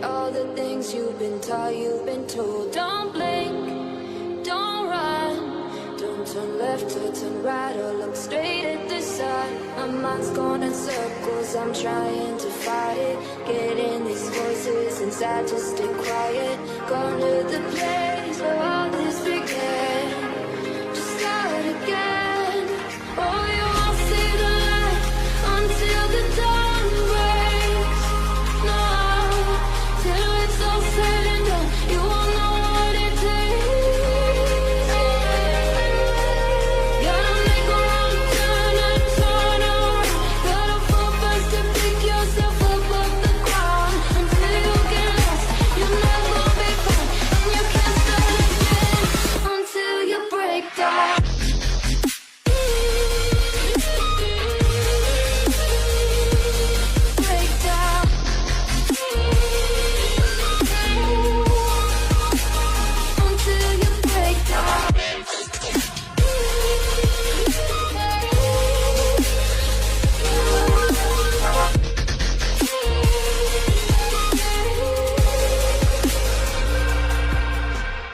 all the things you've been taught, you've been told. Don't blink, don't run, don't turn left or turn right or look straight at the sun. My mind's going in circles, I'm trying to fight it. Getting these voices inside to stay quiet. Going to the place where all this began. Just start again. Oh, you won't see the light until the dawn breaks. No, till it's all said and done, you won't know what it takes. Gotta make a wrong turn and turn around. Gotta fall fast to pick yourself up off the ground. Until you get lost, you'll never be found. And you can't start again until you break down. Break down. Until you break down.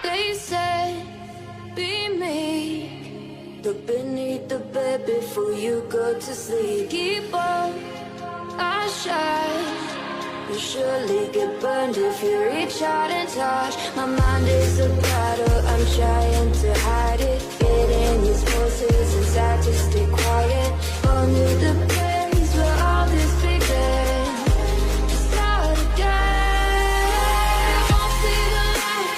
They said, be meek. Look beneath the bed before you go to sleep. Keep on, I shine. You surely get burned if you reach out and touch. My mind is a battle, I'm trying to hide it. Getting these voices inside to stay quiet. On to the place where all this began. Just start again. You won't see the light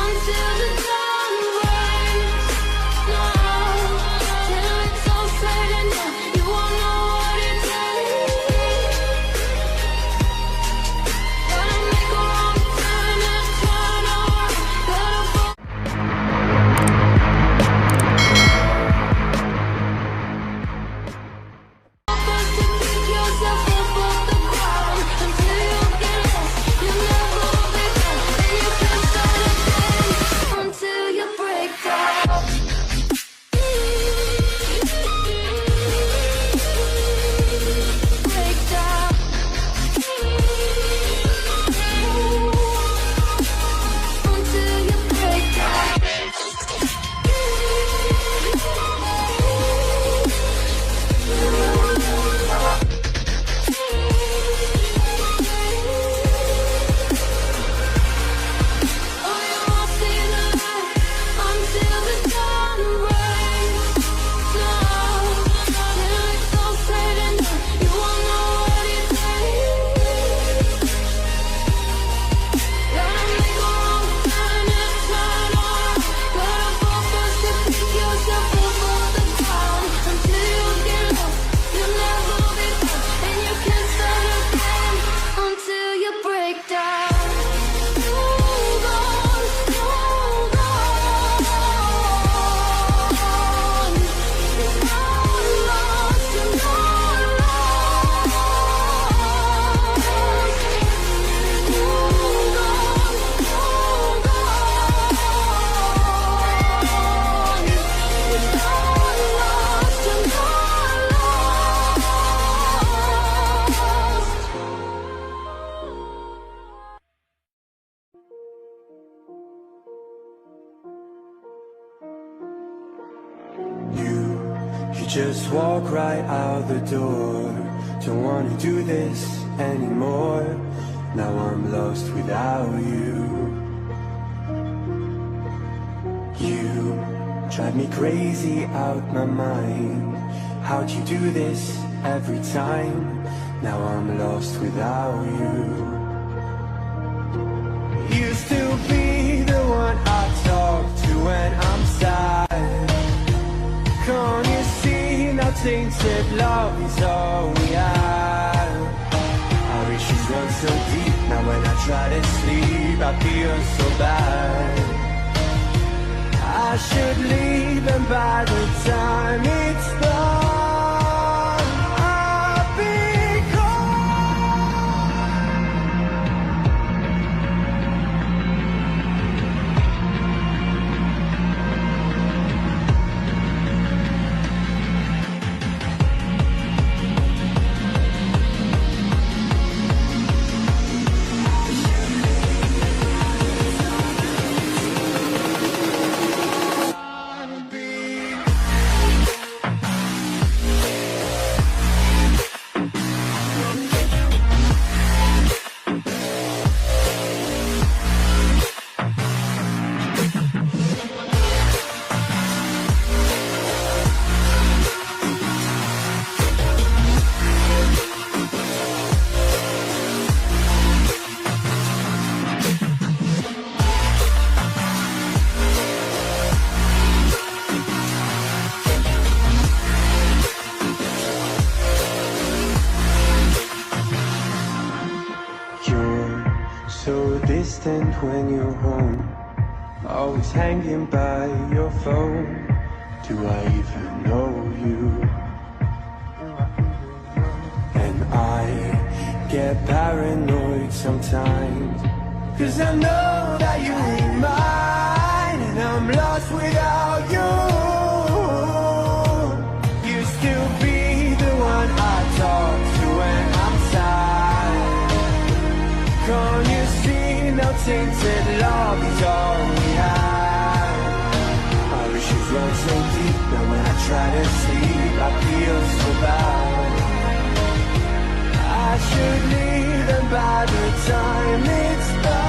until the dawn breaks. No, till it's all said and done, you won't know what it takes. Gotta make a wrong turn and turn around. Gotta fall. First to pick yourself up off the ground. Until you get lost, you'll never be found. And you can't start again until you break down. Break down. Until you break down. Oh, you won't see the light until the dawn breaks. No, till it's all said and done, you won't know what it takes. Gotta make a wrong turn and turn around. Gotta fall first to pick yourself up off the ground. Until you get lost, you'll never be found. And you can't start again until you break down. Hold on, hold on. It's not lost, you're not lost. Hold on, hold on. It's not lost, you're not lost. You just walk right out the door. Don't wanna do this anymore. Now I'm lost without you. You drive me crazy out my mind. How'd you do this every time? Now I'm lost without you. Used to be the one I talk to when I'm sad. Can't you see now tainted love is all we have? Our issues run so deep, now when I try to sleep I feel so bad. I should leave and by the time it's done I'll be gone. So distant when you're home, always hanging by your phone. Do I even know you? And I get paranoid sometimes, 'cause I know that you ain't mine, and I'm lost without you. You still be the one I talk to when I'm sad. Can't you see now tainted love is all we have? Our issues run so deep, now when I try to sleep I feel so bad. I should leave them by the time it's done.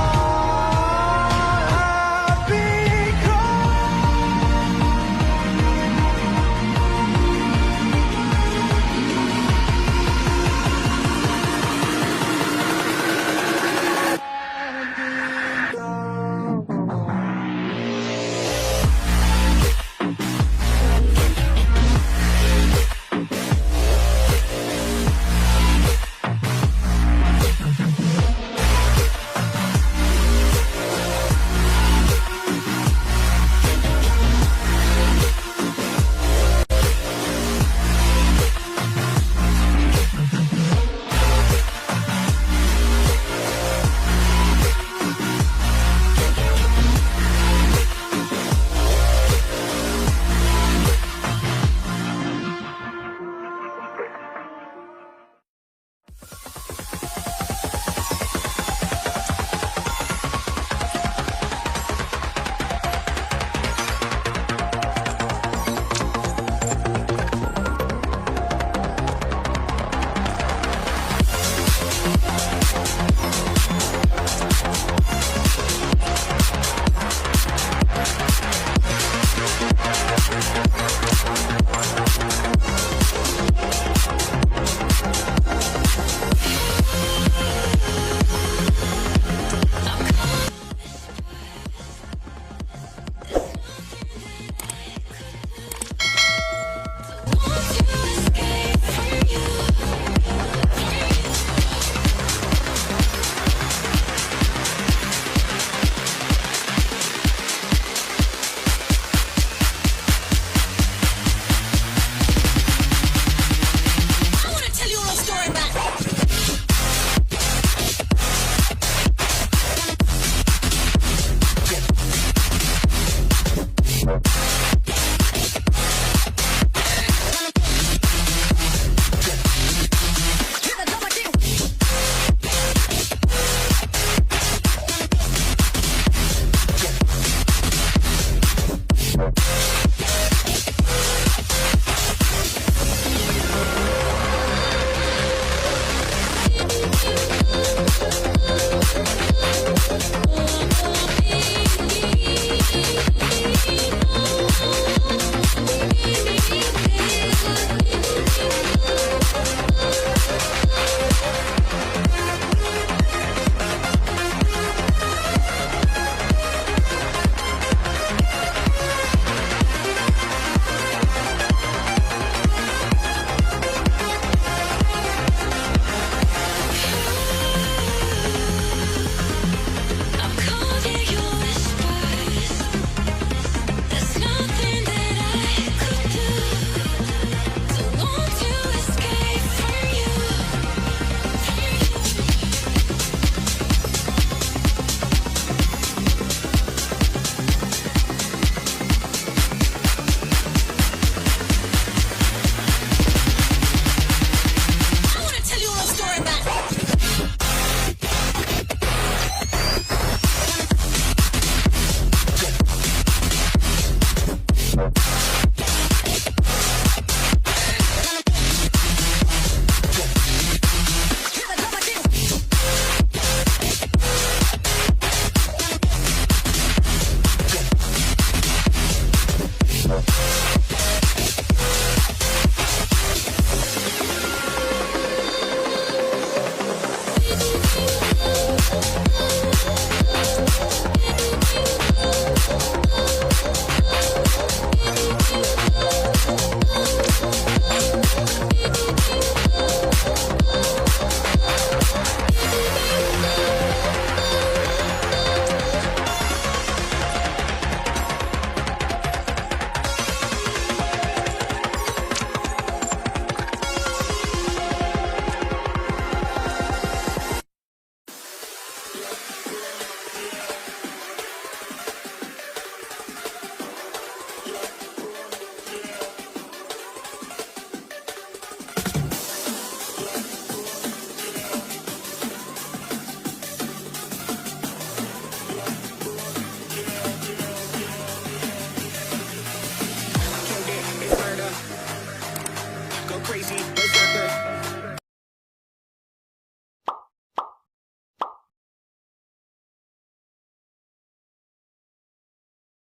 easy.